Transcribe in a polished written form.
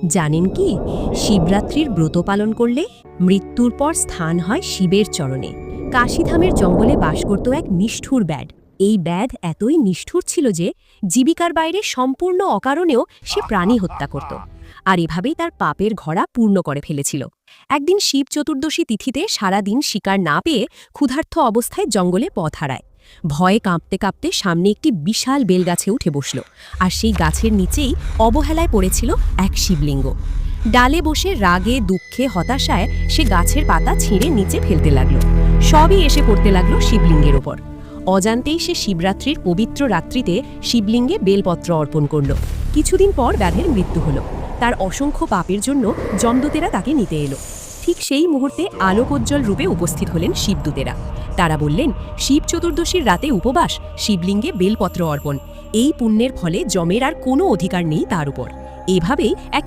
জানেন কি, শিবরাত্রির ব্রত পালন করলে মৃত্যুর পর স্থান হয় শিবের চরণে। কাশীধামের জঙ্গলে বাস করত এক নিষ্ঠুর ব্যাধ। এই ব্যাধ এতই নিষ্ঠুর ছিল যে জীবিকার বাইরে সম্পূর্ণ অকারণেও সে প্রাণী হত্যা করত। আর এভাবেই তার পাপের ঘড়া পূর্ণ করে ফেলেছিল। একদিন শিব চতুর্দশী তিথিতে সারা দিন শিকার না পেয়ে ক্ষুধার্ত অবস্থায় জঙ্গলে পথ হারায়। ভয়ে কাঁপতে কাঁপতে সামনে একটি বিশাল বেলগাছে উঠে বসল। আর সেই গাছের নিচেই অবহেলায় পড়েছিল এক শিবলিঙ্গ। ডালে বসে রাগে দুঃখে হতাশায় সে গাছের পাতা ছিঁড়ে নিচে ফেলতে লাগলো। সবই এসে পড়তে লাগলো শিবলিঙ্গের ওপর। অজান্তেই সে শিবরাত্রির পবিত্র রাত্রিতে শিবলিঙ্গে বেলপত্র অর্পণ করল। কিছুদিন পর ব্যাধের মৃত্যু হলো। তার অসংখ্য পাপের জন্য যমদূতেরা তাকে নিতে এলো। ঠিক সেই মুহূর্তে আলোকোজ্জ্বল রূপে উপস্থিত হলেন শিবদূতেরা। তারা বললেন, শিব চতুর্দশীর রাতে উপবাস, শিবলিঙ্গে বেলপত্র অর্পণ, এই পুণ্যের ফলে যমের আর কোনো অধিকার নেই তার উপর। এভাবেই এক